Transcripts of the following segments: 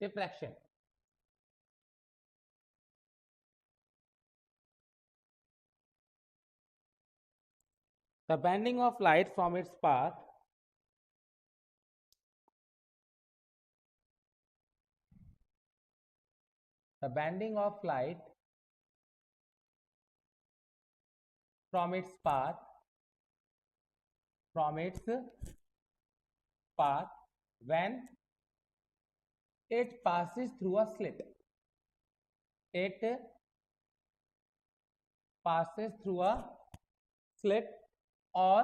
diffraction. The bending of light from its path the bending of light from its path when it passes through a slit. It passes through a slit or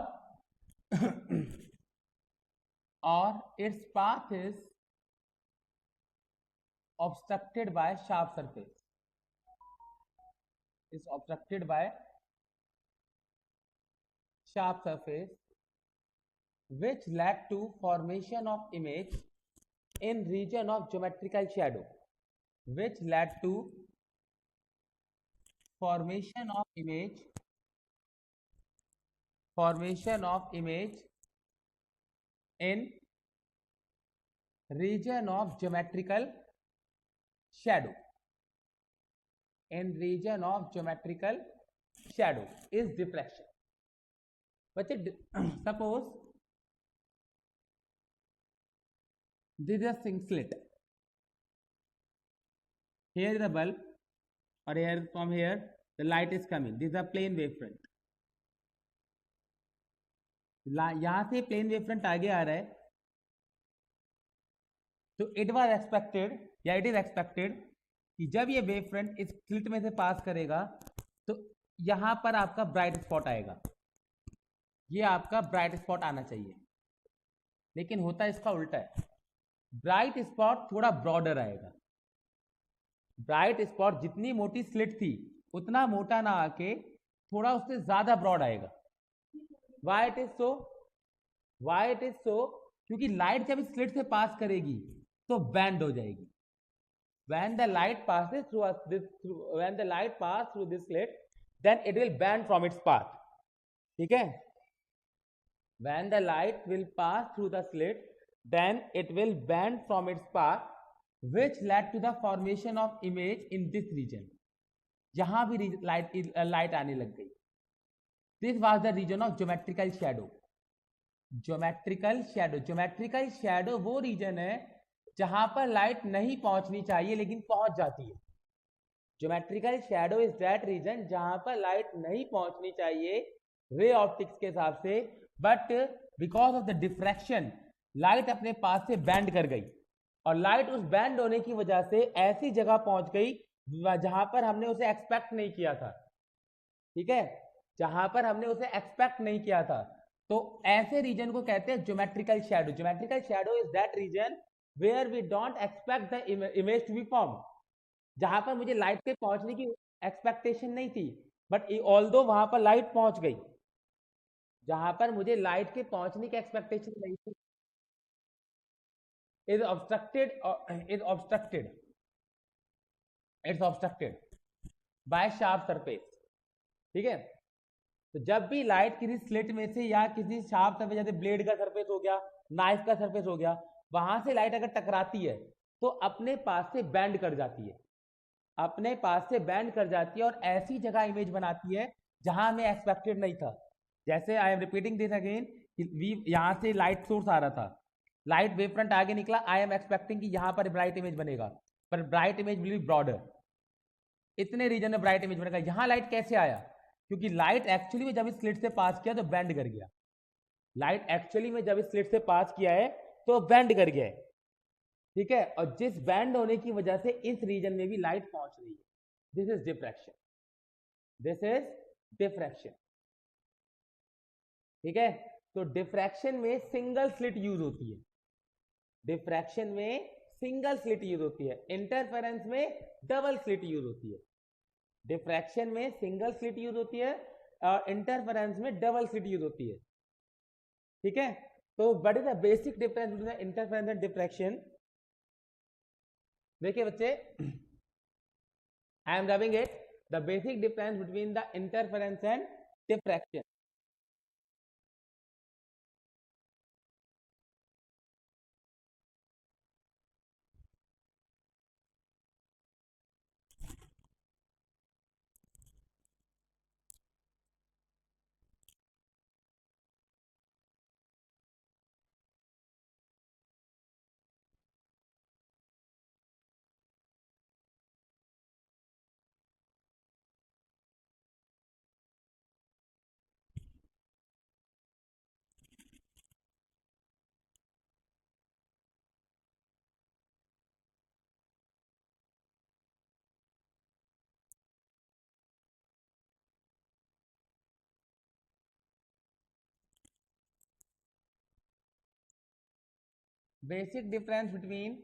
or its path is obstructed by sharp surface. Is obstructed by sharp surface which led to formation of image in region of geometrical shadow, which led to formation of image in region of geometrical shadow. In region of geometrical shadow is diffraction. But suppose this is a slit. Here is the bulb, or here from here the light is coming. This is a plane wavefront. यहां से plane wavefront आगे आ रहा है, तो it was expected या it is expected कि जब ये वेवफ्रंट इस स्लिट में से पास करेगा तो यहां पर आपका ब्राइट स्पॉट आएगा, ये आपका ब्राइट स्पॉट आना चाहिए, लेकिन होता इसका उल्टा है। ब्राइट स्पॉट थोड़ा ब्रॉडर आएगा। ब्राइट स्पॉट जितनी मोटी स्लिट थी उतना मोटा ना आके थोड़ा उससे ज्यादा ब्रॉड आएगा। Why it is so? क्योंकि लाइट जब इस स्लिट से पास करेगी तो बैंड हो जाएगी। When the light passes through this slit, then it will bend from its path. ठीक है? When the light will pass through the slit, then it will bend from its path, which led to the formation of image in this region. जहां भी light आने लग गई। This was the region of geometrical shadow. Geometrical shadow वो reason है जहां पर light नहीं पहुंचनी चाहिए लेकिन पहुंच जाती है। Geometrical shadow is that region जहां पर लाइट नहीं पहुंचनी चाहिए रे ऑप्टिक्स के हिसाब से, but because of the diffraction light अपने पास से बैंड कर गई, और लाइट उस बैंड होने की वजह से ऐसी जगह पहुंच गई जहां पर हमने उसे एक्सपेक्ट नहीं किया था। ठीक है, जहां पर हमने उसे एक्सपेक्ट नहीं किया था, तो ऐसे रीजन को कहते हैं geometrical shadow. Geometrical shadow is that region where we don't expect the image to be form, जहां पर मुझे लाइट के पहुंचने की एक्सपेक्टेशन नहीं थी, बट ऑल्दो वहां पर लाइट पहुंच गई। जहां पर मुझे लाइट के पहुंचने की एक्सपेक्टेशन नहीं थी, is obstructed bye sharp surface. ठीक है, तो जब भी लाइट किसी स्लिट में से या किसी शार्प सरफेस, जैसे ब्लेड का सरफेस हो गया, नाइफ का सरफेस हो गया, वहां से लाइट अगर टकराती है तो अपने पास से बैंड कर जाती है, अपने पास से बैंड कर जाती है और ऐसी जगह इमेज बनाती है जहां हमें एक्सपेक्टेड नहीं था। जैसे I am repeating this again, यहां से लाइट सोर्स आ रहा था, लाइट वेव फ्रंट आगे निकला, आई एम एक्सपेक्टिंग कि यहां पर ब्राइट इमेज बनेगा, पर bright image will be broader, इतने रीजन में ब्राइट इमेज बनेगा। यहां लाइट कैसे आया? क्योंकि लाइट एक्चुअली में जब इस स्लिट से पास किया तो बैंड कर गया। लाइट एक्चुअली में जब इस स्लिट से पास किया है तो बैंड कर गया है। ठीक है, और जिस बैंड होने की वजह से इस रीजन में भी लाइट पहुंच रही है, this is diffraction. This is diffraction. ठीक है, तो डिफ्रैक्शन में सिंगल स्लिट यूज होती है। डिफ्रैक्शन में सिंगल स्लिट यूज होती है, इंटरफेरेंस में डबल स्लिट यूज होती है। डिफ्रैक्शन में सिंगल स्लिट यूज होती है और इंटरफेरेंस में डबल स्लिट यूज होती है। ठीक है, तो what is the basic difference between interference and diffraction? देखिए बच्चे, I M rubbing it, the basic difference between the interference and diffraction. Basic difference between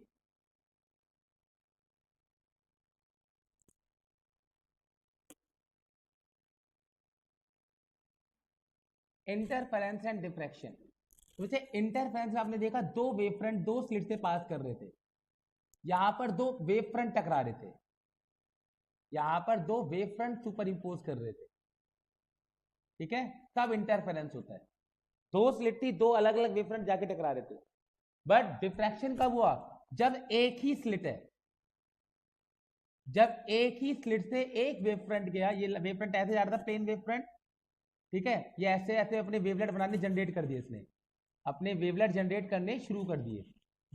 interference and diffraction. वैसे interference में आपने देखा दो वेव फ्रंट दो स्लिट से पास कर रहे थे, यहां पर दो वेव फ्रंट टकरा रहे थे, यहां पर दो वेव फ्रंट सुपर इंपोज कर रहे थे, ठीक है, तब इंटरफेरेंस होता है। दो स्लिट थी, दो अलग अलग वेव फ्रंट जाके टकरा रहे थे। बट डिफ्रैक्शन कब हुआ? जब एक ही स्लिट है, जब एक ही स्लिट से एक वेव फ्रंट गया, ये वेव फ्रंट ऐसे जा रहा था, प्लेन वेव फ्रंट, ठीक है, ये ऐसे ऐसे अपने वेवलेट बनाने जनरेट कर दिए, इसने अपने वेवलेट जनरेट करने शुरू कर दिए।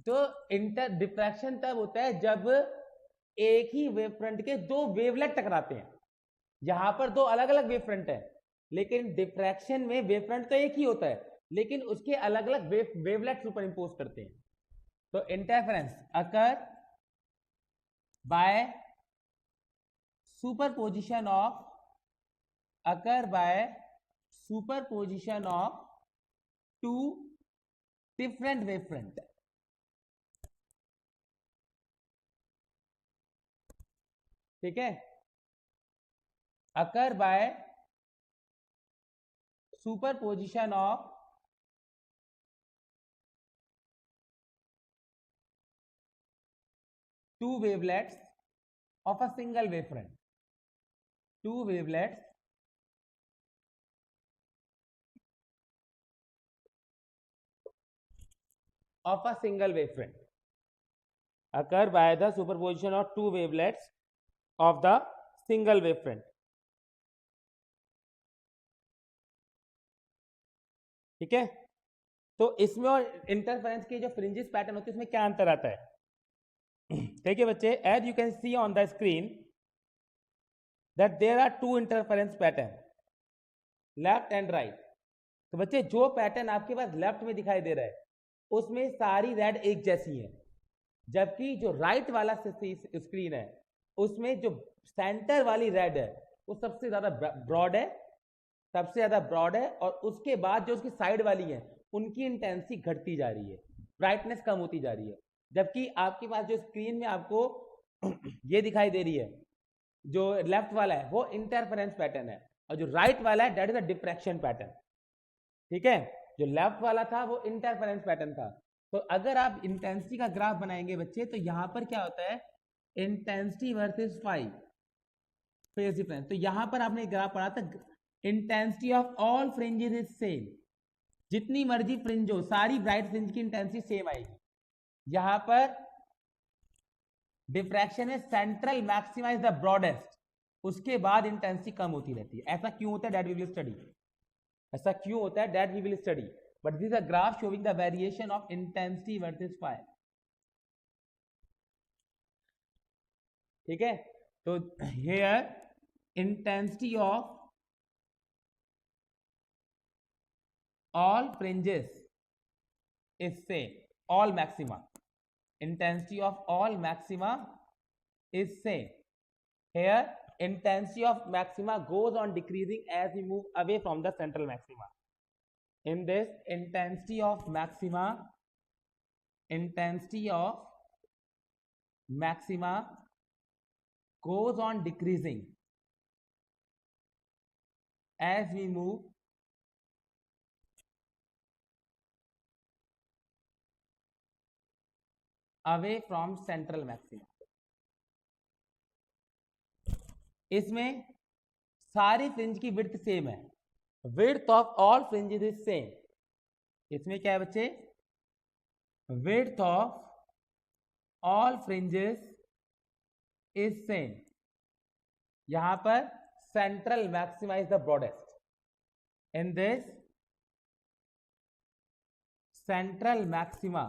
तो इंटर डिफ्रैक्शन तब होता है जब एक ही वेव फ्रंट के दो वेवलेट टकराते हैं। यहां पर दो अलग अलग वेव फ्रंट है, लेकिन डिफ्रैक्शन में वेव फ्रंट तो एक ही होता है, लेकिन उसके अलग अलग वेवलेट सुपर इंपोज करते हैं। तो interference occur by superposition of superposition of two different wave front, ठीक है, occur by superposition of two wavelets of a single wavefront, two wavelets of a single wavefront occur by the superposition of two wavelets of the single wavefront, ठीक है। तो इसमें और interference के जो fringes pattern होते हैं इसमें क्या अंतर आता है? ठीक है बच्चे, as you can see on the screen that there are two interference pattern, left and right. तो बच्चे जो पैटर्न आपके पास लेफ्ट में दिखाई दे रहा है उसमें सारी रेड एक जैसी है, जबकि जो राइट वाला स्क्रीन है उसमें जो सेंटर वाली रेड है वो सबसे ज्यादा ब्रॉड है, सबसे ज्यादा ब्रॉड है, और उसके बाद जो उसकी साइड वाली है उनकी इंटेंसिटी घटती जा रही है, ब्राइटनेस कम होती जा रही है। जबकि आपके पास जो स्क्रीन में आपको ये दिखाई दे रही है, जो लेफ्ट वाला है वो इंटरफेरेंस पैटर्न है, और जो राइट वाला है that is a diffraction pattern, ठीक है। जो लेफ्ट वाला था वो इंटरफेरेंस पैटर्न था। तो अगर आप इंटेंसिटी का ग्राफ बनाएंगे बच्चे, तो यहां पर क्या होता है, intensity versus five phase difference. तो यहां पर आपने ग्राफ पढ़ा था, intensity of all fringes is same, जितनी मर्जी फ्रिंज हो सारी ब्राइट फ्रिंज की इंटेंसिटी सेम आएगी। यहां पर डिफ्रैक्शन में central maxima is the broadest, उसके बाद इंटेंसिटी कम होती रहती है। ऐसा क्यों होता है दैट वी विल स्टडी, ऐसा क्यों होता है that we will study, but this is a graph showing the variation of intensity versus phi, ठीक है। तो here intensity of all fringes is same, all maxima, intensity of all maxima is same. Here intensity of maxima goes on decreasing as we move away from the central maxima. In this intensity of maxima goes on decreasing as we move away from central maxima. इसमें सारी fringe की width same है, width of all fringes is same. इसमें क्या है बच्चे, width of all fringes is same. यहां पर central maxima is the broadest, in this central maxima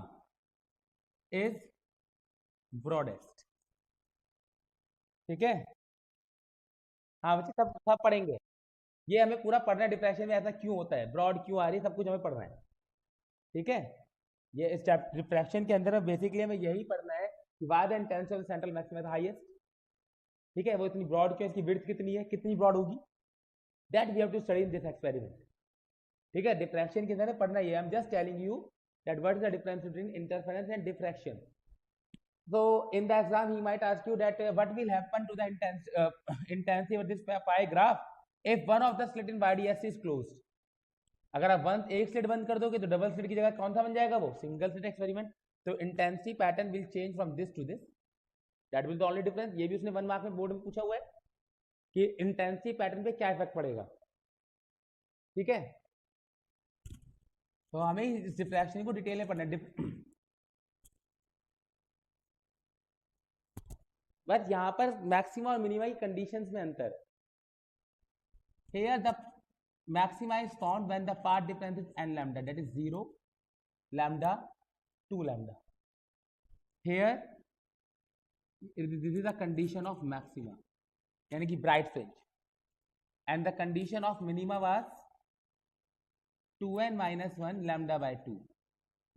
is broadest, ठीक है। हाँ बच्चे सब सब पढ़ेंगे, ये हमें पूरा पढ़ना है, डिफ्रैक्शन में ऐसा क्यों होता है, ब्रॉड क्यों आ रही है, सब कुछ हमें पढ़ना है, ठीक है। ये इस डिफ्रैक्शन के अंदर बेसिकली हमें यही पढ़ना है कि why the intensity of central maxima is highest, ठीक है। वो इतनी ब्रॉड क्यों, इसकी विड्थ कितनी है, कितनी ब्रॉड होगी, that we have to study in this experiment, ठीक है। डिफ्रैक्शन के अंदर पढ़ना ये, I am just telling you that what is the difference between interference and diffraction. So in the exam he might ask you that what will happen to the intensity of this pie graph if one of the slit in YDS is closed. अगर आप एक slit बंद कर दोगे तो double slit की जगह कौन सा बन जाएगा, वो सिंगल स्लिट एक्सपेरिमेंट. तो intensity pattern will change from this to this, that will the only difference. ये भी उसने 1 मार्क में बोर्ड में पूछा हुआ है कि इंटेंसिटी पैटर्न पे क्या इफेक्ट पड़ेगा. ठीक है, तो हमें इस डिफ्रैक्शन को डिटेल में पढ़ना है. बस यहाँ पर मैक्सिमा और मिनिमा की कंडीशंस में अंतर. Here the maxima is found when the path difference is n lambda, that is 0, lambda, 2 lambda. Here this is the condition of maxima, यानी कि bright fringe, and the condition of minima was 2n minus 1 lambda by 2,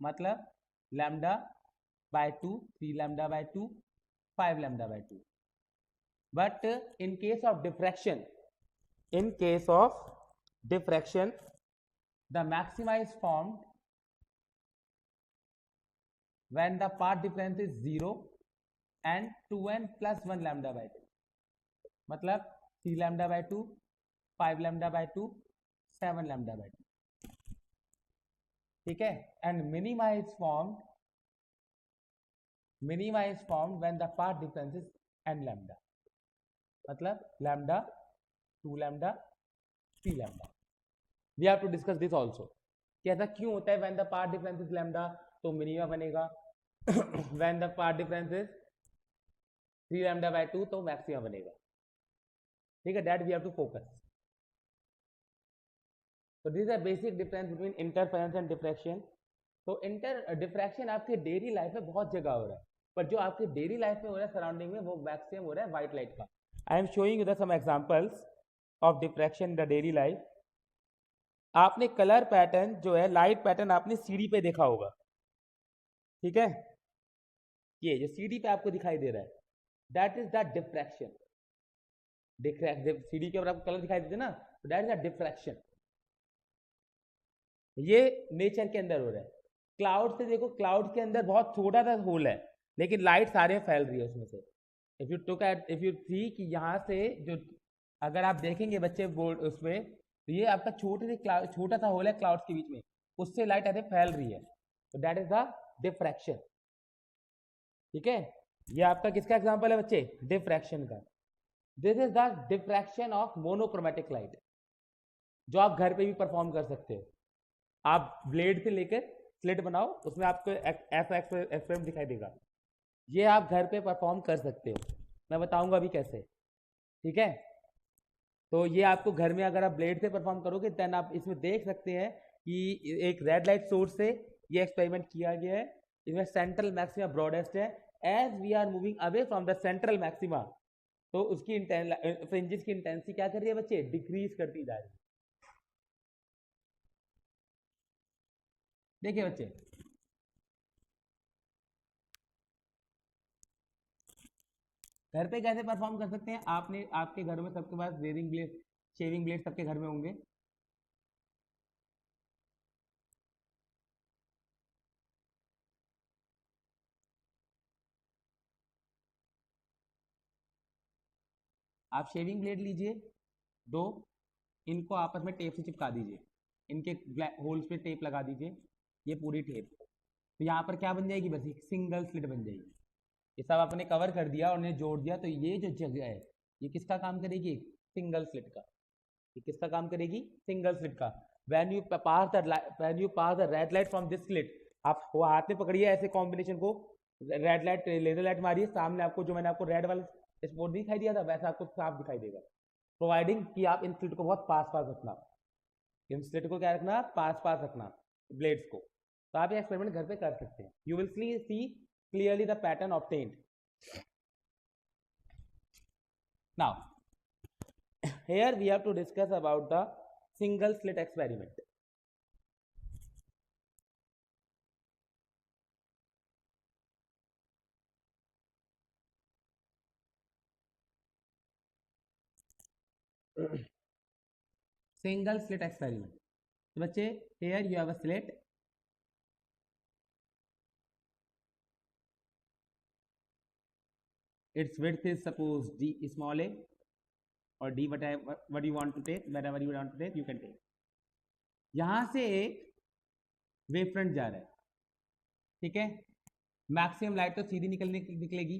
मतलब lambda by 2, 3 lambda by 2, 5 lambda by 2. But in case of diffraction, the maxima is formed when the path difference is 0 and 2n plus 1 lambda by 2, मतलब 3 lambda by 2, 5 lambda by 2, 7 lambda by 2. ठीक है, and minima is formed when the path difference is n lambda, मतलब lambda, 2 lambda, 3 lambda. We have to discuss this also कि ऐसा क्यों होता है. when the path difference is lambda तो minima बनेगा, when the path difference is 3 lambda by 2 तो maxima बनेगा. ठीक है, that we have to focus. So this is a basic difference between interference and diffraction. तो diffraction आपके daily life में बहुत जगह हो रहा है, पर जो आपके डेली लाइफ में हो रहा है सराउंडिंग में, वो मैक्सिमम हो रहा है व्हाइट लाइट का. I am showing you the some examples of diffraction in the daily life. आपने कलर पैटर्न जो है, लाइट पैटर्न आपने सीडी पे देखा होगा. ठीक है, ये जो सीडी पे आपको दिखाई दे रहा है, that is the diffraction. CD के ऊपर आपको कलर दिखाई देते ना, तो दैट इज द डिफ्रैक्शन. ये नेचर के अंदर हो रहा है. क्लाउड से देखो, क्लाउड के अंदर बहुत छोटा सा होल है, लेकिन लाइट सारे फैल रही है उसमें से. इफ यू सी कि यहाँ से जो, अगर आप देखेंगे बच्चे बोर्ड उसमें, तो ये आपका छोटा सा होल है क्लाउड्स के बीच में, उससे लाइट ऐसे फैल रही है. तो दैट इज द डिफ्रैक्शन. ठीक है, ये आपका किसका एग्जांपल है बच्चे, डिफ्रैक्शन का. This is the diffraction of monochromatic light, जो आप घर पे भी परफॉर्म कर सकते हो. आप ब्लेड से लेकर स्लिट बनाओ, उसमें आपको ऐसा एक्सपेरिमेंट दिखाई देगा. ये आप घर पे परफॉर्म कर सकते हो, मैं बताऊंगा अभी कैसे. ठीक है, तो ये आपको घर में अगर आप ब्लेड से परफॉर्म करोगे, देन आप इसमें देख सकते हैं कि एक रेड लाइट सोर्स से ये एक्सपेरिमेंट किया गया है. इसमें सेंट्रल मैक्सिमा ब्रॉडेस्ट है. As we are moving away from the central maxima, तो उसकी फ्रिंजेस की इंटेंसिटी क्या कर रही है बच्चे, डिक्रीज करती जा रही है. देखिए बच्चे, घर पे कैसे परफॉर्म कर सकते हैं. आपने, आपके घर में सबके पास रेजिंग ब्लेड, शेविंग ब्लेड सबके घर में होंगे. आप शेविंग ब्लेड लीजिए, दो, इनको आपस में टेप से चिपका दीजिए, इनके होल्स पे टेप लगा दीजिए, ये पूरी टेप. तो यहाँ पर क्या बन जाएगी, बस एक सिंगल स्लिट बन जाएगी. ये सब आपने कवर कर दिया और उन्हें जोड़ दिया, तो ये जो जगह है ये किसका काम करेगी, सिंगल स्लिट का. ये किसका काम करेगी, सिंगल स्लिट का. When you pass the red light from this slit, आप वो हाथ में पकड़िए ऐसे कॉम्बिनेशन को, रेड लाइट लेजर लाइट मारिए, सामने आपको जो मैंने आपको रेड वाला स्पॉट दिखाई दिया था, वैसा आपको साफ दिखाई देगा. प्रोवाइडिंग कि आप इन स्लिट को बहुत पास पास रखना, इन स्लिट को क्या रखना, पास पास रखना ब्लेड्स को. तो आप ये एक्सपेरिमेंट घर पे कर सकते हैं. You will see clearly the pattern obtained. Now here we have to discuss about the single slit experiment. Single slit experiment. So बच्चे, here you have a slit its width is suppose d small a or d whatever what you want to take, whatever you want to take you can take. यहां से एक wave front जा रहा है, ठीक है, maximum light तो सीधी निकलेगी,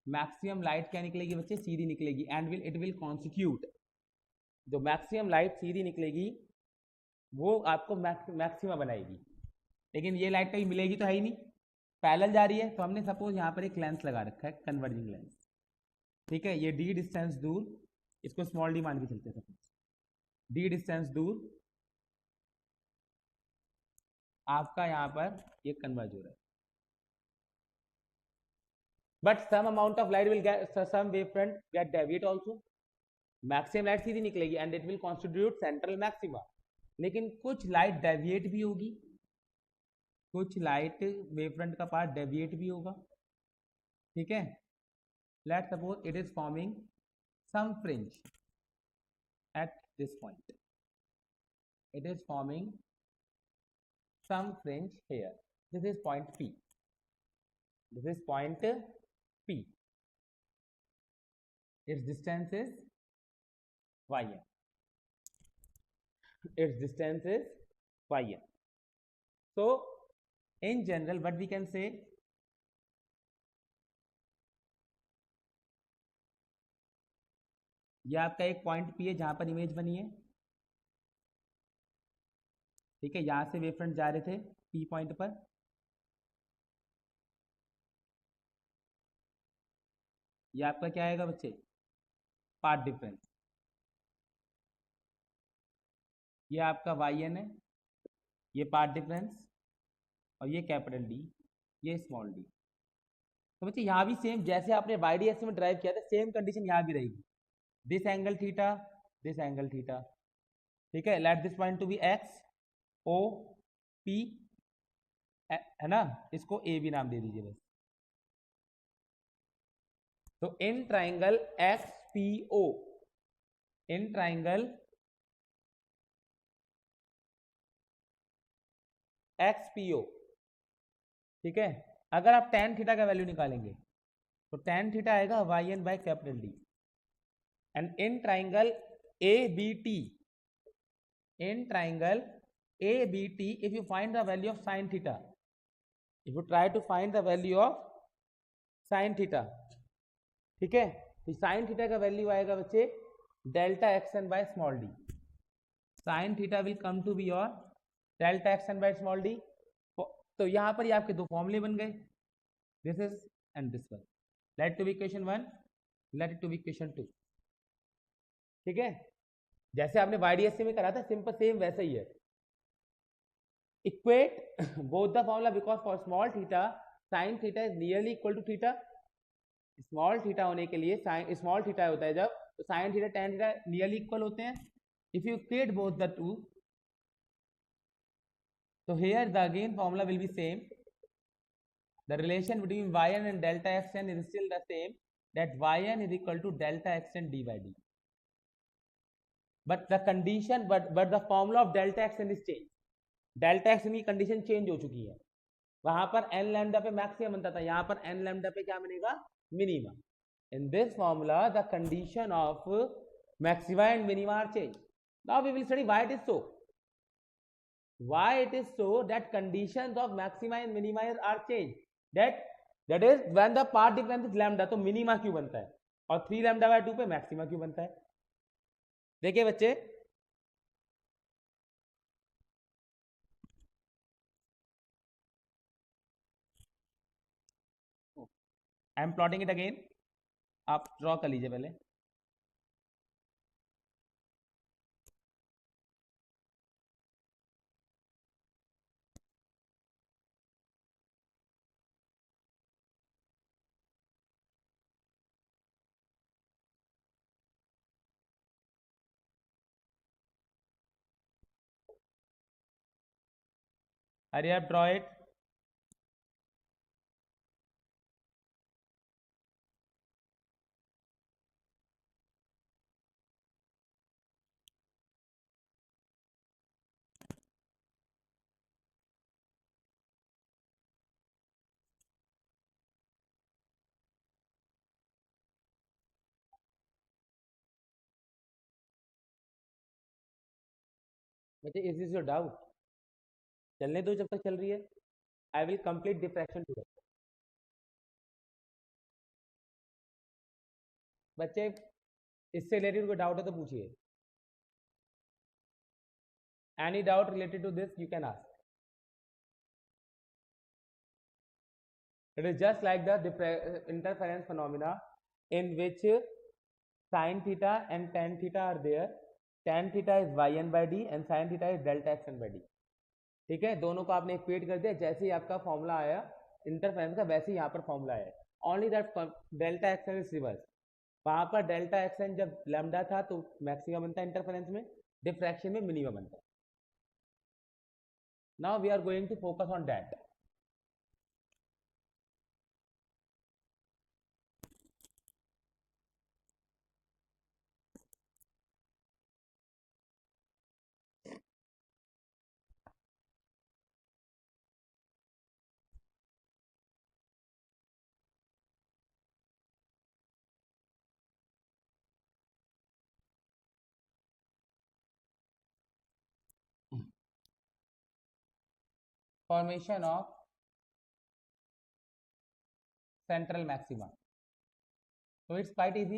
मैक्सिमम लाइट क्या निकलेगी बच्चे, सीधी निकलेगी, एंड इट विल कॉन्स्टिट्यूट, जो मैक्सिमम लाइट सीधी निकलेगी वो आपको मैक्सिमा बनाएगी, लेकिन ये लाइट कहीं मिलेगी तो है ही नहीं, पैरेलल जा रही है, तो हमने सपोज यहाँ पर एक लेंस लगा रखा है, कन्वर्जिंग लेंस, ठीक है, ये डी डिस्टेंस दूर, इसको स्मॉल डी मान के चलते हैं, सपोज डी डिस्टेंस दूर आपका यहाँ पर ये कन्वर्ज हो रहा है, but some amount of light will get, some wave front get deviate also, maximum light सीधी निकलेगी and it will constitute central maxima, लेकिन कुछ लाइट डेविएट भी होगी, कुछ लाइट वेव फ्रंट का पार्ट डेविएट भी होगा, ठीक है, let suppose it is forming some fringe at this point, it is forming some fringe here, this is point P, this is point P, its distance is yn, its distance is yn, so in general what we can say, ये आपका एक point P है जहां पर image बनी है, ठीक है, यहां से वेव फ्रंट जा रहे थे P पॉइंट पर, ये आपका क्या आएगा बच्चे, पाथ डिफरेंस, ये आपका yn है, ये पाथ डिफरेंस, और ये कैपिटल D, ये स्मॉल d, तो बच्चे यहाँ भी सेम जैसे आपने YDS में ड्राइव किया था सेम कंडीशन यहाँ भी रहेगी, this angle theta, this angle theta, ठीक है, let this point to be x O P, है ना, इसको A भी नाम दे दीजिए बस, तो in triangle XPO, in triangle XPO, ठीक है, अगर आप tan थीटा का वैल्यू निकालेंगे तो tan थीटा आएगा yn by capital D, and in triangle ABT, in triangle ABT, if you find the value of sin theta, if you try to find the value of sin theta, ठीक है, तो sin theta का value आएगा बच्चे delta xn by small d, sin theta will come to be your delta xn by small d, तो यहाँ पर ये आपके दो फॉर्मूले बन गए, this is and this one, let to be equation 1, let it to be equation 2, ठीक है, जैसे आपने YDSC में करा था सिंपल सेम वैसा ही है, equate both the formula because for small theta sine theta is nearly equal to theta, small theta होने के लिए साइन स्मॉल थीटा होता है जब, तो sine theta tan theta nearly equal होते हैं, if you equate both the two, तो here the again formula will be same, the relation between yn and delta xn is still the same, that yn is equal to delta xn d by d, but the condition but the formula of delta xn is changed, delta action की condition change हो चुकी है, वहां पर N lambda पे maximum बनता था, यहां पर एन लैम्डा पे क्या बनेगा, minima, in this formula the condition of maxima and minima are change, now we will study why it is so, why it is so that conditions of maxima and minima are change, that is when the path difference is lambda, तो minima क्यों बनता है, और 3 lambda by 2 पे maxima क्यों बनता है, देखिए बच्चे, I am plotting it again, आप ड्रॉ कर लीजिए पहले, hurry up, draw it, बच्चे इज दिस योर डाउट? चलने दो जब तक चल रही है। I will complete diffraction too. बच्चे इससे रिलेटेड कोई डाउट है तो पूछिए। Any doubt related to this you can ask. It is just like the interference phenomena in which sin theta and tan theta are there. Tan theta is yn by d and sin theta is delta xn by d. ठीक है, दोनों को आपने equate कर दिया। जैसे ही आपका formula आया इंटरफेरेंस का, वैसे ही यहाँ पर फॉर्मूला आया। Only that delta xn is reverse. वहां पर डेल्टा एक्सएन जब लैम्डा था तो मैक्सिमम बनता है इंटरफेरेंस में, डिफ्रैक्शन में मिनिमम बनता है। Now we are going to focus on that. Formation of central maxima. So it's quite easy.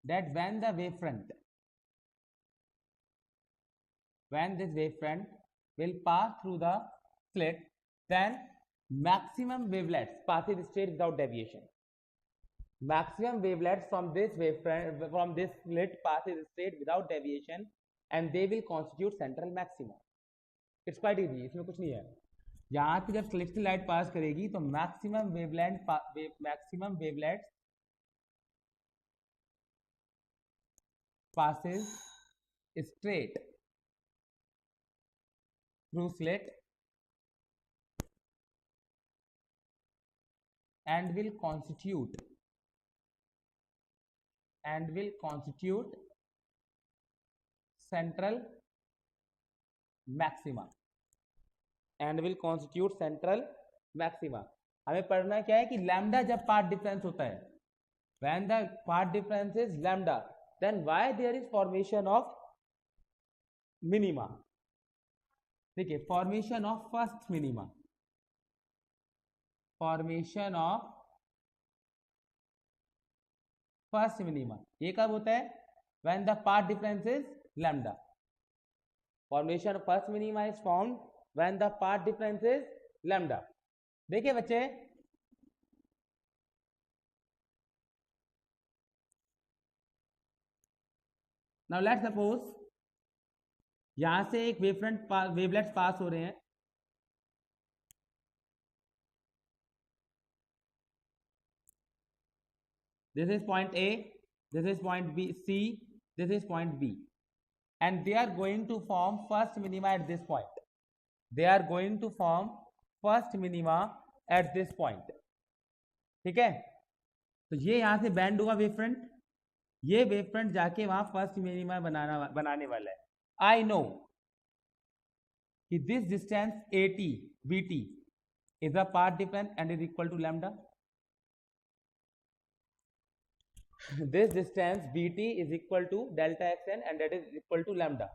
That when this wavefront will pass through the slit, then maximum wavelets passes straight without deviation. Maximum wavelets from this wavefront, from this slit passes straight without deviation, and they will constitute central maxima. It's quite easy, इसमें कुछ नहीं है। यहाँ से जब slit से light pass करेगी तो maximum wavelet passes straight through slit and will constitute central maxima हमें पढ़ना क्या है कि लैम्डा जब पार्ट डिफरेंस होता है, when the part difference is lambda, then why there is formation of minima? ठीक है, formation of first minima, ये कब होता है? when the part difference is lambda. Formation of first minima is formed when the part difference is lambda. देखिए बच्चे, now let's suppose यहां से एक वेवलेट्स पास हो रहे हैं। This is point A, this is point B, C, this is point B, and they are going to form first minima at this point. ठीक है, तो ये यहां से बैंड होगा वेवफ्रंट, ये वेवफ्रंट जाके वहां फर्स्ट मिनिमा बनाने वाला है। आई नो कि this distance AT VT is a path difference and is equal to lambda. This distance VT is equal to delta xn and that is equal to lambda.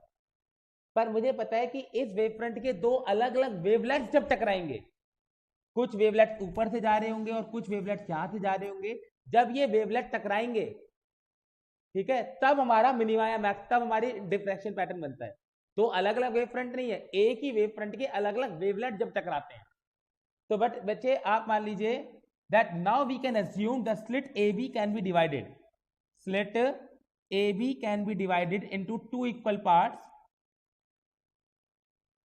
पर मुझे पता है कि इस वेवफ्रंट के दो अलग अलग वेवलेट्स जब टकराएंगे, कुछ वेवलेट्स ऊपर से जा रहे होंगे और कुछ वेवलेट्स यहां से जा रहे होंगे, जब ये वेवलेट टकराएंगे, ठीक है, तब हमारा मिनिमा या मैक्स, तब हमारी डिफ्रैक्शन पैटर्न बनता है। तो अलग अलग वेवफ्रंट नहीं है, एक ही वेवफ्रंट के अलग अलग वेवलेट जब टकराते हैं। तो बट बच्चे आप मान लीजिए that now we can assume the slit AB can be divided. Slit AB can be divided into two equal parts,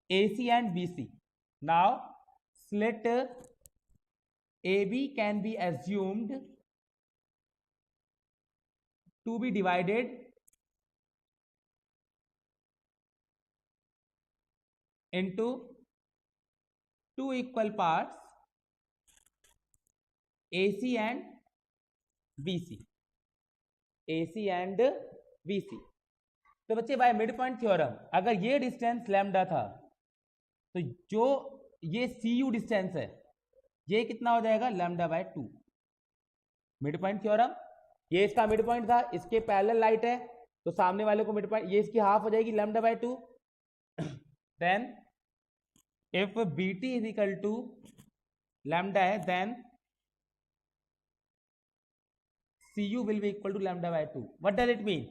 AC and BC. Now slit AB can be assumed to be divided into two equal parts, AC and BC. तो बच्चे by mid point theorem अगर ये distance lambda था तो जो ये CU distance है ये कितना हो जाएगा? Lambda by 2। Mid point theorem, ये इसका मिड पॉइंट था, इसके पैरेलल लाइट है तो सामने वाले को मिड पॉइंट, ये इसकी हाफ हो जाएगी lambda by 2। Then if BT is equal to lambda है then cu will be equal to lambda by 2। What does it mean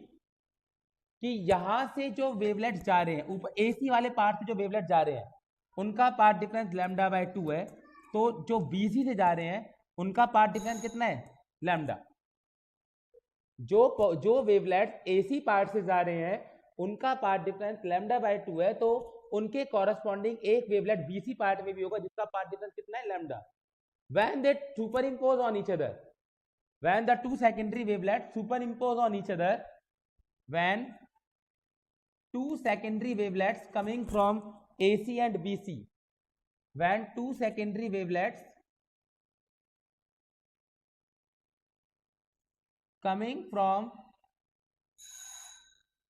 कि यहां से जो वेवलेट्स जा रहे हैं ऊपर एसी वाले पार्ट से जो वेवलेट जा रहे हैं उनका पार्ट डिफरेंस लैम्डा बाय 2 है, तो जो बीसी से जा रहे हैं उनका पार्ट डिफरेंस कितना है लैम्डा। जो वेवलेट्स एसी पार्ट से जा रहे हैं उनका पार्ट डिफरेंस लैम्डा बाय 2 है, तो उनके कॉरेस्पॉन्डिंग एक वेवलेट बीसी पार्ट में भी होगा जिसका पार्ट डिफरेंस कितना है lambda. When they superimpose on each other, when the two secondary wavelets superimpose on each other, when two secondary wavelets coming from AC and BC, when two secondary wavelets coming from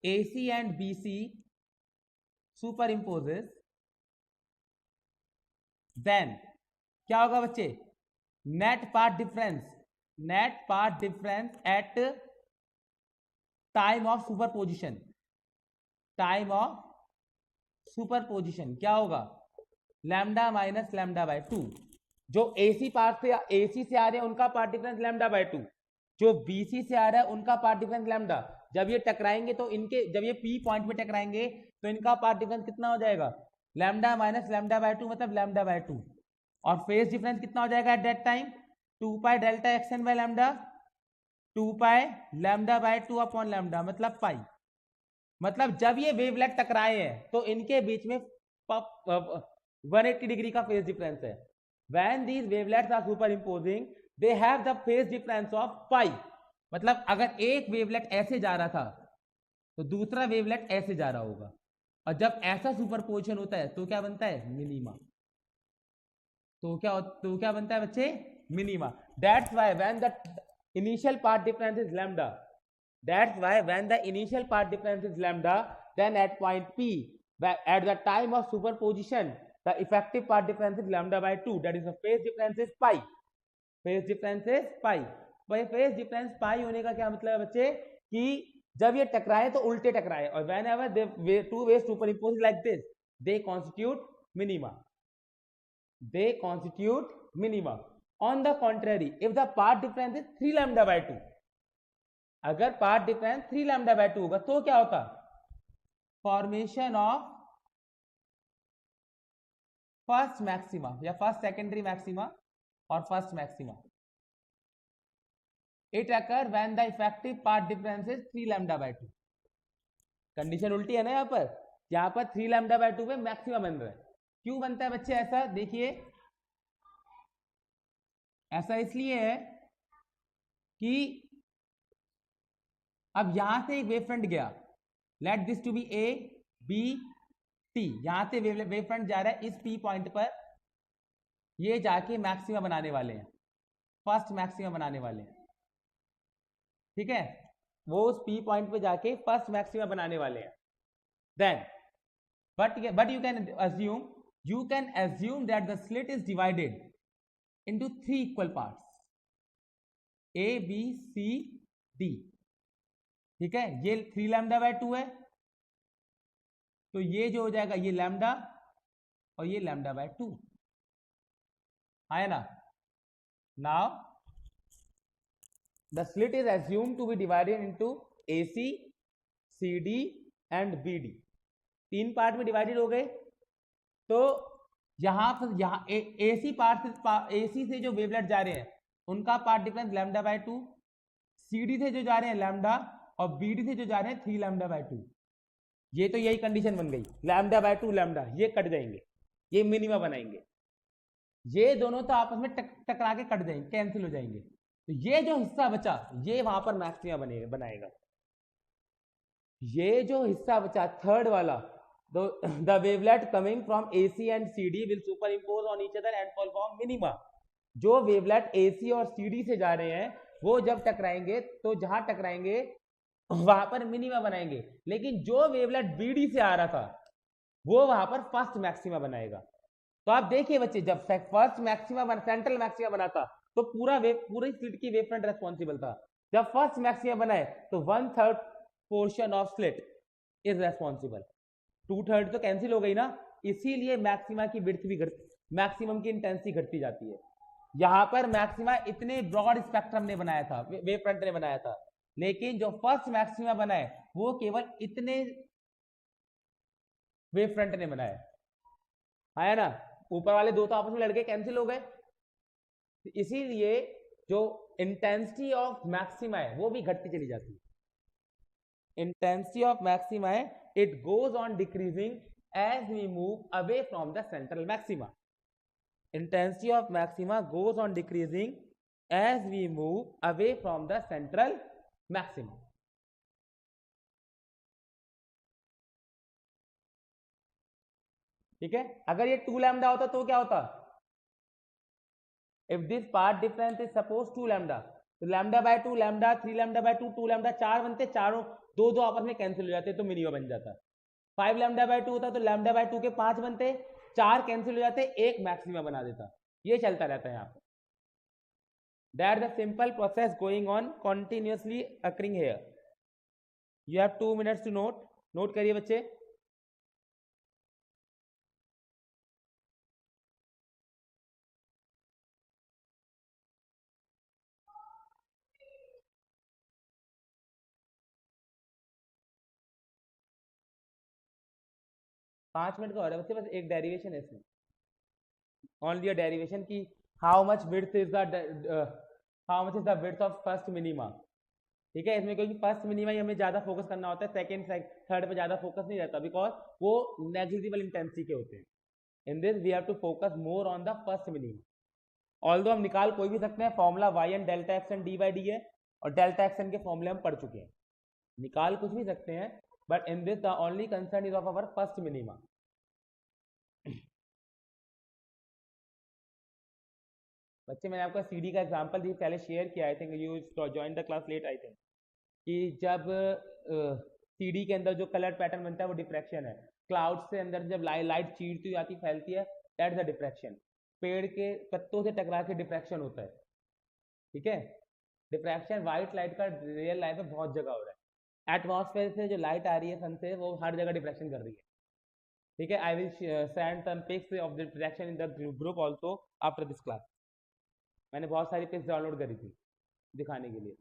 AC and BC superimposes, then क्या होगा बच्चे, net part difference at time of superposition, time of superposition क्या होगा lambda minus lambda by 2। जो AC part से AC से आ रहे हैं उनका पार्ट डिफरेंस लैम्डा बाय 2, जो बीसी से आ रहा है उनका पार्ट डिफरेंस लैम्डा। जब ये टकराएंगे तो इनके, जब ये पी पॉइंट पे टकराएंगे तो इनका पार्ट डिफरेंस कितना हो जाएगा लैम्डा माइनस लैम्डा बाय 2, मतलब लैम्डा बाय 2। और फेज डिफरेंस कितना हो जाएगा at that time 2 pi delta xn by lambda, 2 pi lambda by 2 upon lambda, मतलब पाई। मतलब जब ये वेवलेट टकराए हैं तो इनके बीच में 180 डिग्री का फेज डिफरेंस है। When these wavelets are superimposing, they have the phase difference of pi। मतलब अगर एक वेवलेट ऐसे जा रहा था तो दूसरा वेवलेट ऐसे जा रहा होगा, और जब ऐसा सुपरपोजिशन होता है तो क्या बनता है मिनिमा। तो क्या बनता है बच्चे minima. That's why when the initial part difference is lambda, that's why when the initial part difference is lambda, then at point P, at the time of superposition, the effective part difference is lambda by 2, that is the phase difference is pi। phase difference is pi। भाई phase difference pi होने का क्या मतलब है बच्चे कि जब ये टकराए तो उल्टे टकराए, और whenever the two waves superimpose like this, they constitute minima, they constitute minima। on the contrary, if the part difference is 3 lambda by 2, अगर पार्ट डिफरेंस 3 लैम्डा बाय 2 होगा तो क्या होता फॉर्मेशन ऑफ फर्स्ट मैक्सिमा या first secondary maxima और first maxima. It occur when the effective part difference is 3 lambda by 2। Condition उल्टी है ना, यहां पर 3 लैम्डा बाय 2 पे मैक्सिमा बन रहा है। क्यों बनता है बच्चे ऐसा, देखिए ऐसा इसलिए है कि अब यहां से एक वेव फ्रंट गया, let this to be A B T, यहां से वेव फ्रंट जा रहा है इस पी पॉइंट पर, ये जाके मैक्सिमा बनाने वाले हैं, फर्स्ट मैक्सिमा बनाने वाले हैं, ठीक है, वो उस पी पॉइंट पे जाके फर्स्ट मैक्सिमा बनाने वाले हैं। Then but you can assume that the slit is divided into 3 equal parts, A B C D, ठीक है। ये 3 लैम्डा बाय 2 है, तो ये जो हो जाएगा ये लैम्डा और ये लैम्डा बाय 2 है ना। Now the slit is assumed to be divided into AC, CD and BD। 3 part में डिवाइडेड हो गए, तो यहाँ AC पार्ट से, AC से जो वेवलेट जा रहे हैं उनका path difference lambda by 2, CD से जो जा रहे हैं लैम्डा, और BD से जो जा रहे हैं 3 लैम्डा बाय 2। ये तो यही कंडीशन बन गई, लैम्डा बाय 2 लैम्डा, ये कट जाएंगे, ये मिनिमा बनाएंगे, ये दोनों तो आपस में टकरा के कट जाएंगे, कैंसिल हो जाएंगे, तो ये जो हिस्सा बचा ये वहां पर मैक्सिमा बनाएगा। ये जो हिस्सा बचा थर्ड वाला, the wavelet coming from AC and CD will superimpose on each other and form minima. जो वेवलेट AC और CD से जा रहे हैं वो जब टकराएंगे तो जहां टकराएंगे वहां पर मिनिमा बनाएंगे, लेकिन जो वेवलेट BD से आ रहा था वो वहां पर फर्स्ट मैक्सिमा बनाएगा। तो आप देखिए बच्चे, जब फर्स्ट मैक्सिमा सेंट्रल मैक्सिमा बना था तो पूरी स्लिट की वेव फ्रंट रेस्पॉन्सिबल था। जब फर्स्ट मैक्सिमा बनाए तो 1/3 portion of slit is responsible. 2/3 तो कैंसिल हो गई ना, इसीलिए मैक्सिमा की विड्थ भी मैक्सिमम की इंटेंसिटी घटती जाती है। यहां पर मैक्सिमा इतने ब्रॉड स्पेक्ट्रम ने बनाया था, वेव फ्रंट ने बनाया था, लेकिन जो फर्स्ट मैक्सिमा बनाए वो केवल इतने वेव फ्रंट ने बनाए, आया ना। ऊपर वाले दो तो आपस में लड़के कैंसिल हो गए, इसीलिए जो इंटेंसिटी ऑफ मैक्सिमा है वो भी घटती चली जाती है। इंटेंसिटी ऑफ मैक्सिमा है, it goes on decreasing as we move away from the central maxima. Intensity of maxima goes on decreasing as we move away from the central maximum. ठीक है, अगर ये 2 लैम्डा होता तो क्या होता? If this part difference is suppose 2 lambda, तो lambda by 2, lambda 3 lambda by 2, 2 lambda, 4 बनते, चारों दो दो आपस में कैंसिल हो जाते तो मिनिमम बन जाता। 5 लैम्डा बाय 2 होता तो लैम्डा बाय 2 के 5 बनते, 4 कैंसिल हो जाते, एक मैक्सिमा बना देता। ये चलता रहता है यहाँ पे। That's the simple process going on continuously occurring here. You have 2 minutes to note. Note करिए बच्चे। पांच मिनट का हो रहा है बच्चे, बस एक डेरिवेशन है इसमें, ओनली अ डेरिवेशन की how much width is the how much is the width of first minima. ठीक है, इसमें क्योंकि फर्स्ट मिनिमा ही हमें ज्यादा फोकस करना होता है, सेकंड थर्ड पे ज्यादा फोकस नहीं रहता, बिकॉज वो नेग्लिजिबल इंटेंसिटी के होते हैं। In this we have to focus more on the first minima. Although हम निकाल कोई भी सकते हैं, formula y n delta x n d by d है, और डेल्टा एक्स एन के फॉर्मूले हम पढ़ चुके हैं, निकाल कुछ भी सकते हैं, but in this the only concern is of our first minima. बच्चे मैंने आपको सीडी का एग्जांपल भी पहले शेयर किया, I think you join the class late, I think, कि जब सीडी के अंदर जो कलर पैटर्न बनता है वो डिफ्रैक्शन है। क्लाउड से अंदर जब लाइट चीरती हुई आती फैलती है, दैट इज द डिफ्रैक्शन। पेड़ के पत्तों से टकरा के डिफ्रैक्शन होता है। ठीक है, डिफ्रैक्शन व्हाइट लाइट का रियल लाइफ में बहुत जगह हो रहा है। एटमॉस्फेयर से जो लाइट आ रही है सन से, वो हर जगह डिफ्रैक्शन कर रही है। ठीक है, I will send some pics of the diffraction in the group also after this class. मैंने बहुत सारी पिक्स डाउनलोड करी थी दिखाने के लिए।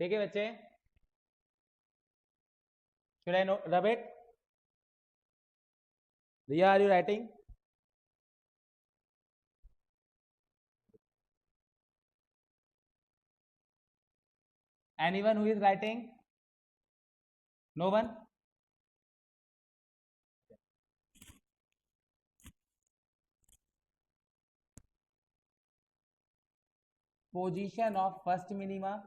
ठीक है बच्चे, should I rub it? Riya, are you writing? Anyone who is writing? No one? Position of first minima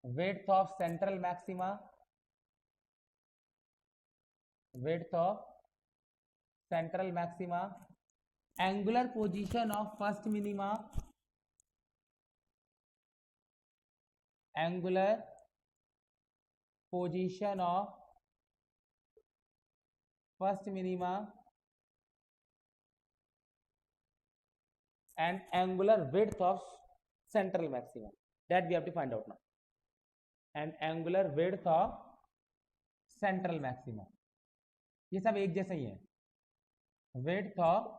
width of central maxima, width of central maxima, angular position of first minima, angular position of first minima, and angular width of central maxima, that we have to find out now. And angular width of central maxima, ये सब एक जैसा ही है. width of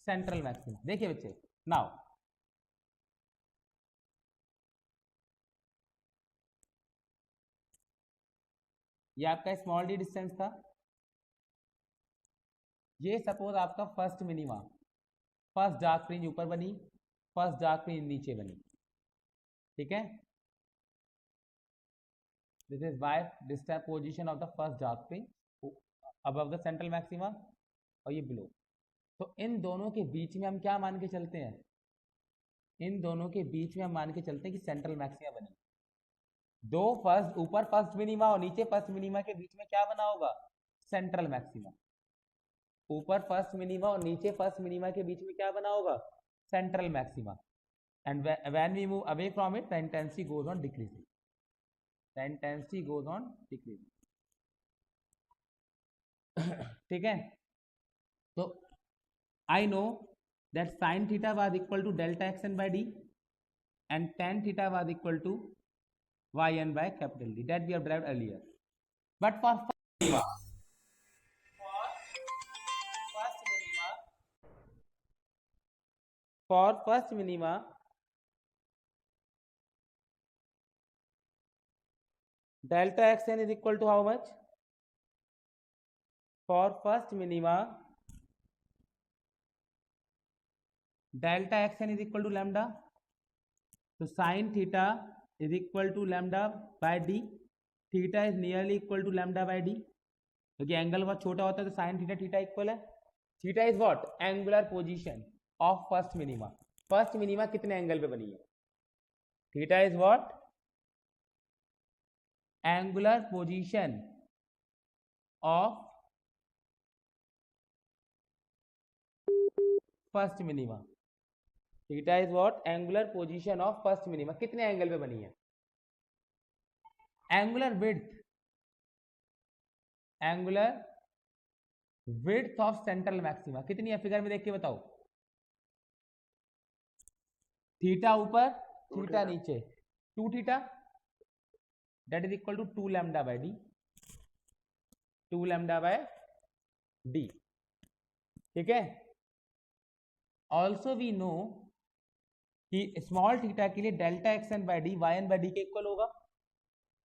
central maxima. देखिए बच्चे, now ये आपका small D distance था. ये सपोज आपका first minima, first dark fringe ऊपर बनी, फर्स्ट डार्क फ्रिंज नीचे बनी. ठीक है, this is y distance position of the first dark fringe above the central maxima और ये बिलो. तो इन दोनों के बीच में हम क्या मान के चलते हैं, इन दोनों के बीच में हम मान के चलते हैं कि सेंट्रल मैक्सिमा बनी. दो फर्स्ट, ऊपर फर्स्ट मिनिमा और नीचे फर्स्ट मिनिमा के बीच में क्या बना होगा, सेंट्रल मैक्सिमा. ऊपर फर्स्ट मिनिमा और नीचे फर्स्ट मिनिमा के बीच में क्या बना होगा, central maxima. And when we move away from it, the intensity goes on decreasing, the intensity goes on decreasing. ठीक है, तो I know that sin theta was equal to delta xn by d and tan theta was equal to yn by capital D, that we have derived earlier. But for first minima, for first minima, delta xn is equal to how much? For first minima, delta xn is equal to lambda. So sin theta is equal to lambda by d. Theta is nearly equal to lambda by d, क्योंकि angle बहुत छोटा होता है तो sine theta theta equal है. Theta is what, angular position of first minima. First minima कितने angle पे बनी है, theta is what, angular position of first minima. Theta is what, angular position of first minima, कितने angle पे बनी है. Angular width, angular width of central maxima कितनी है, फिगर में देख के बताओ. थीटा ऊपर थीटा नीचे, 2 theta, that is equal to 2 lambda by d, 2 lambda by d. ठीक है, ऑल्सो वी नो कि स्मॉल थीटा के लिए delta x n by d y n by d के इक्वल होगा.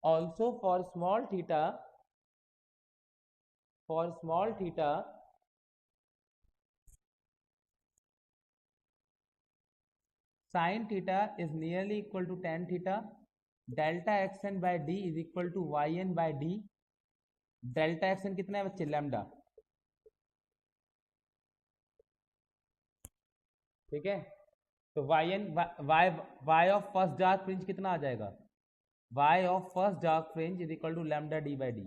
Also for small theta, for small theta sin theta is nearly equal to tan theta, delta xn by d is equal to yn by d. Delta x n कितना है बच्चे, lambda. ठीक है, तो yn y of first dark fringe कितना आ जाएगा, y of first dark fringe is equal to lambda d by d.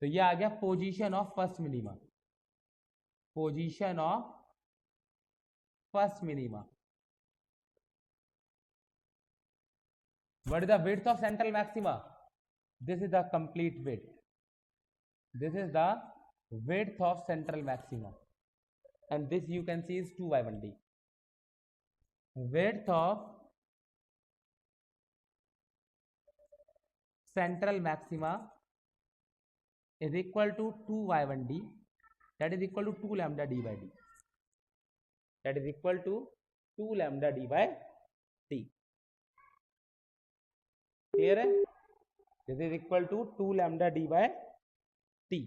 तो ये आ गया position of first minima, position of first minima. What is the width of central maxima? This is the complete width. This is the width of central maxima, and this you can see is 2y1d. Width of central maxima is equal to 2y1d, that is equal to 2 lambda d by d, that is equal to 2 lambda d by d. Clear है, this is equal to 2 lambda d by t.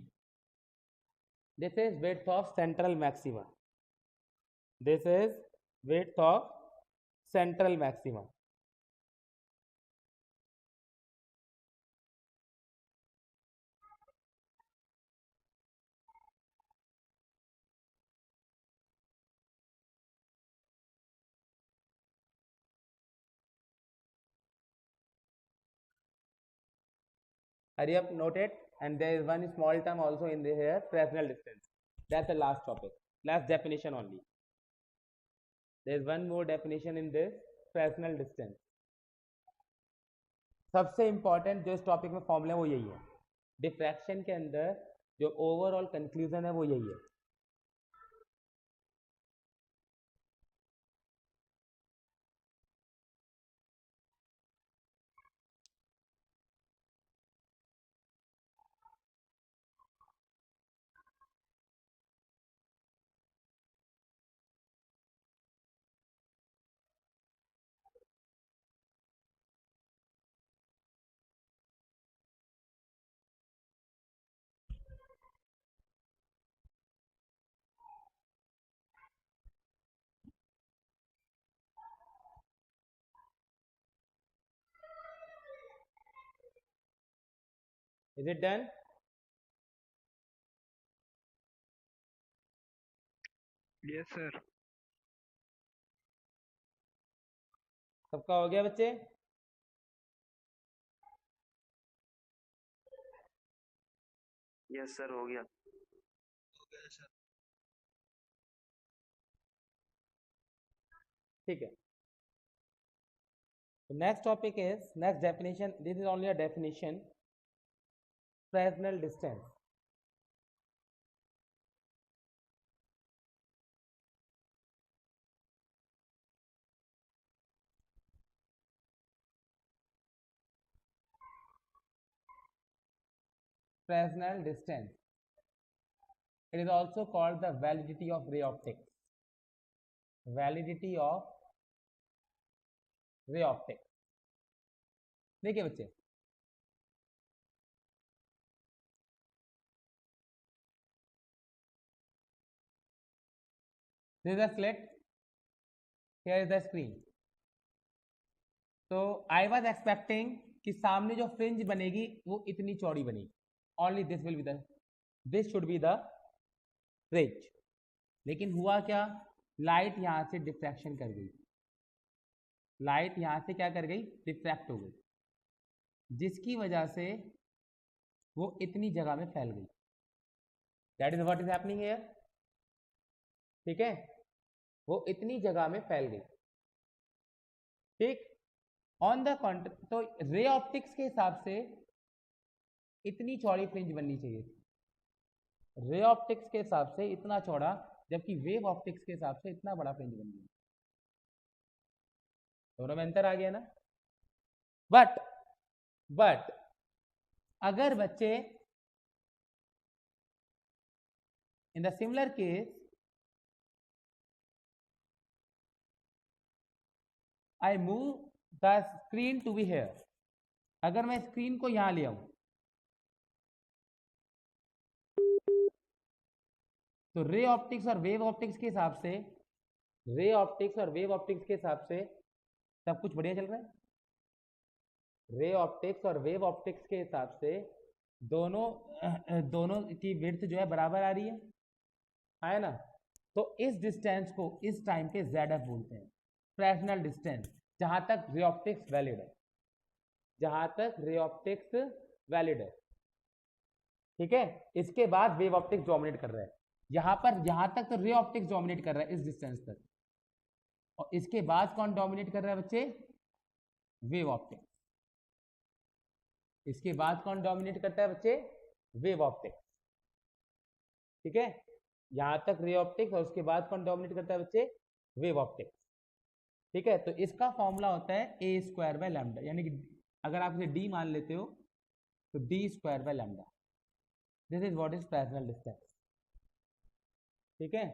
This is width of central maxima, this is width of central maxima. hurry up, note it. And there is one small term also in the here, Fresnel distance. That's the last topic, last definition only. There is one more definition in this, Fresnel distance. सबसे important जो इस topic में formula है वो यही है। Diffraction के अंदर जो ओवरऑल कंक्लूजन है वो यही है। Is it done? Yes, sir. सबका हो गया बच्चे? Yes, sir. हो गया सर। ठीक है। So next topic is, next definition, this is only a definition, Fresnel distance. Fresnel distance. It is also called the validity of ray optics. Validity of ray optics. देखिए बच्चे, this is a slit, here is the screen. So I was expecting कि सामने जो fringe बनेगी वो इतनी चौड़ी बनेगी, only this will be the, this should be the fringe. लेकिन हुआ क्या, लाइट यहां से डिफ्रैक्शन कर गई, लाइट यहां से क्या कर गई, डिफ्रैक्ट हो गई, जिसकी वजह से वो इतनी जगह में फैल गई। That is what is happening here. ठीक है, वो इतनी जगह में फैल गई। ठीक, ऑन द कॉन्ट्र, तो रे ऑप्टिक्स के हिसाब से इतनी चौड़ी फ्रिंज बननी चाहिए थी, रे ऑप्टिक्स के हिसाब से इतना चौड़ा, जबकि वेव ऑप्टिक्स के हिसाब से इतना बड़ा फ्रिंज बन गया। दोनों में अंतर आ गया ना। बट अगर बच्चे in the similar case I move the screen to be here, अगर मैं स्क्रीन को यहां ले आऊं तो रे ऑप्टिक्स और वेव ऑप्टिक्स के हिसाब से, रे ऑप्टिक्स और वेव ऑप्टिक्स के हिसाब से सब कुछ बढ़िया चल रहा है। रे ऑप्टिक्स और वेव ऑप्टिक्स के हिसाब से दोनों की विड्थ जो है बराबर आ रही है ना। तो इस डिस्टेंस को इस टाइम पे ZF बोलते हैं, फ्रेस्नेल डिस्टेंस, जहां तक रे ऑप्टिक्स वैलिड है, जहां तक रे ऑप्टिक्स वैलिड है। ठीक है, इसके बाद वेव ऑप्टिक्स डोमिनेट कर रहा है, यहां तक तो रे ऑप्टिक्स डोमिनेट कर रहा है इस डिस्टेंस तक, और इसके बाद कौन डोमिनेट कर रहा है बच्चे, वेव ऑप्टिक्स। इसके बाद कौन डोमिनेट करता है बच्चे, वेव ऑप्टिक्स। ठीक है, यहां तक रे ऑप्टिक्स और उसके बाद कौन डोमिनेट करता है बच्चे, वेव ऑप्टिक्स। ठीक है, तो इसका फॉर्मूला होता है a स्क्वायर बाय लैम्डा, यानी कि अगर आप इसे d मान लेते हो तो d square by lambda. This is what is Fresnel distance. ठीक है,